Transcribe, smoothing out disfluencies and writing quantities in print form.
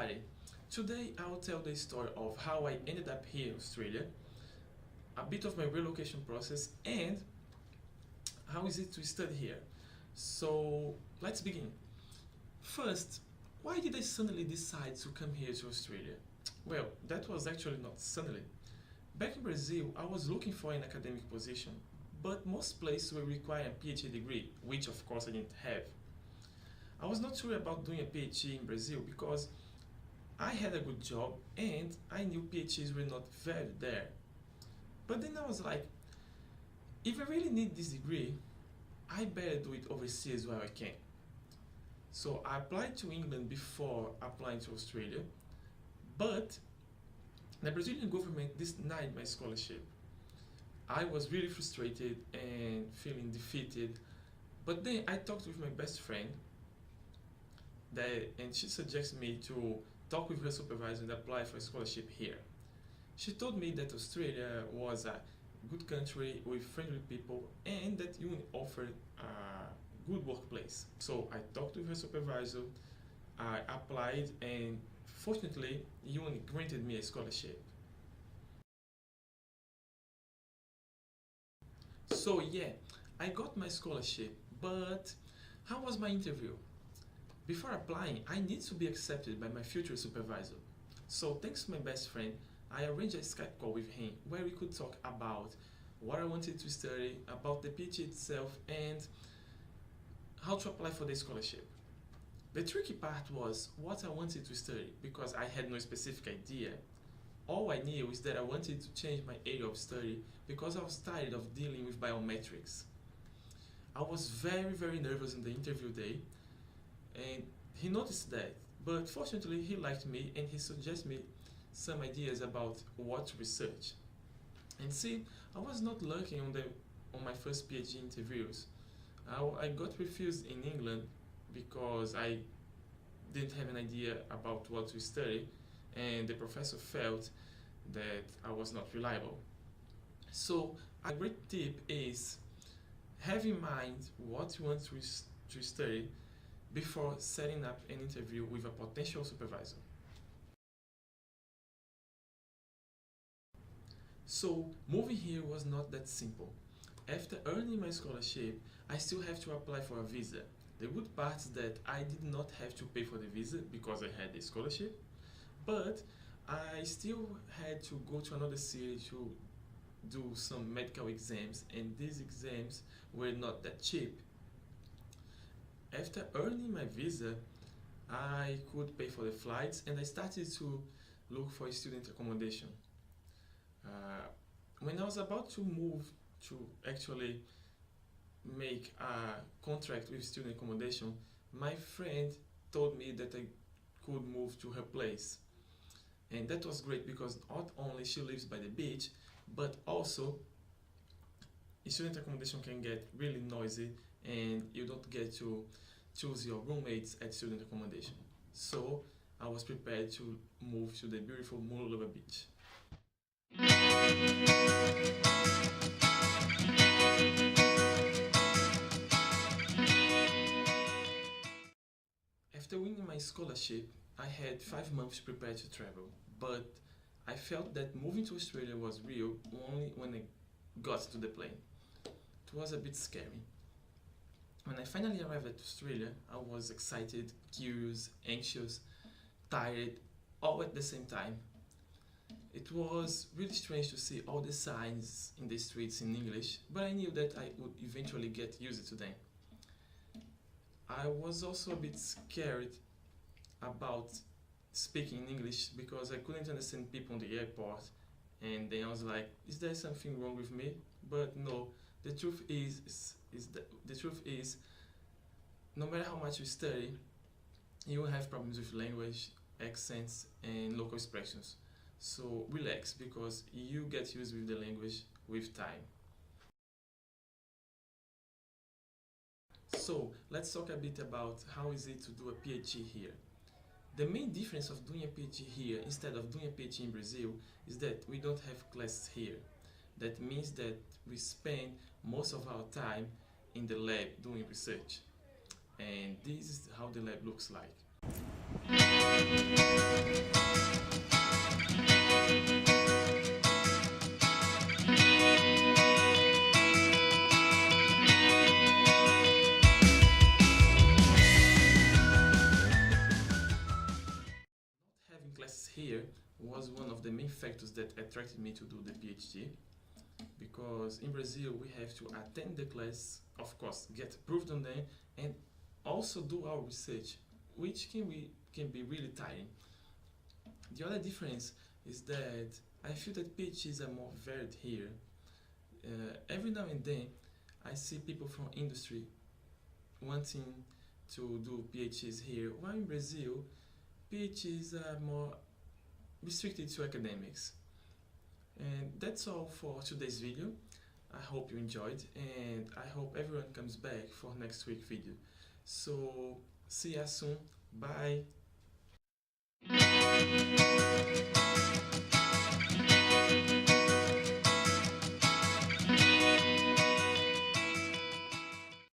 everybody! Today I will tell the story of how I ended up here in Australia, a bit of my relocation process, and how is it to study here. So let's begin. First, why did I suddenly decide to come here to Australia? Well, that was actually not suddenly. Back in Brazil, I was looking for an academic position, but most places will require a PhD degree, which of course I didn't have. I was not sure about doing a PhD in Brazil because I had a good job and I knew PhDs were not valued there. But then I was like, if I really need this degree, I better do it overseas while I can. So I applied to England before applying to Australia, but the Brazilian government denied my scholarship. I was really frustrated and feeling defeated, but then I talked with my best friend and she suggested me to talk with her supervisor and apply for a scholarship here. She told me that Australia was a good country with friendly people and that uni offered a good workplace. So I talked with her supervisor, I applied, and fortunately uni granted me a scholarship. So yeah, I got my scholarship, but how was my interview? Before applying, I need to be accepted by my future supervisor. So thanks to my best friend, I arranged a Skype call with him where we could talk about what I wanted to study, about the PhD itself, and how to apply for the scholarship. The tricky part was what I wanted to study because I had no specific idea. All I knew is that I wanted to change my area of study because I was tired of dealing with biometrics. I was very nervous on the interview day, and he noticed that, but fortunately he liked me and he suggested me some ideas about what to research. And see, I was not lucky on my first PhD interviews. I got refused in England because I didn't have an idea about what to study, and the professor felt that I was not reliable. So a great tip is have in mind what you want to study before setting up an interview with a potential supervisor. So moving here was not that simple. After earning my scholarship, I still have to apply for a visa. The good part is that I did not have to pay for the visa because I had the scholarship, but I still had to go to another city to do some medical exams, and these exams were not that cheap. After earning my visa, I could pay for the flights and I started to look for student accommodation. When I was about to move to actually make a contract with student accommodation, my friend told me that I could move to her place. And that was great because not only she lives by the beach, but also student accommodation can get really noisy and you don't get to choose your roommates at student accommodation. So I was prepared to move to the beautiful Mululava beach. After winning my scholarship, I had 5 months prepared to travel, but I felt that moving to Australia was real only when I got to the plane. It was a bit scary. When I finally arrived at Australia, I was excited, curious, anxious, tired, all at the same time. It was really strange to see all the signs in the streets in English, but I knew that I would eventually get used to them. I was also a bit scared about speaking English because I couldn't understand people in the airport, and then I was like, is there something wrong with me? But no, the truth is no matter how much you study, you will have problems with language, accents, and local expressions. So relax because you get used with the language with time. So let's talk a bit about how is it to do a PhD here. The main difference of doing a PhD here instead of doing a PhD in Brazil is that we don't have classes here. That means that we spend most of our time in the lab doing research. And this is how the lab looks like. Having classes here was one of the main factors that attracted me to do the PhD, because in Brazil we have to attend the class, of course, get approved on them, and also do our research, which can be really tiring. The other difference is that I feel that PhDs are more varied here. Every now and then, I see people from industry wanting to do PhDs here, while in Brazil, PhDs are more restricted to academics. And that's all for today's video. I hope you enjoyed, and I hope everyone comes back for next week video. So see you soon. Bye.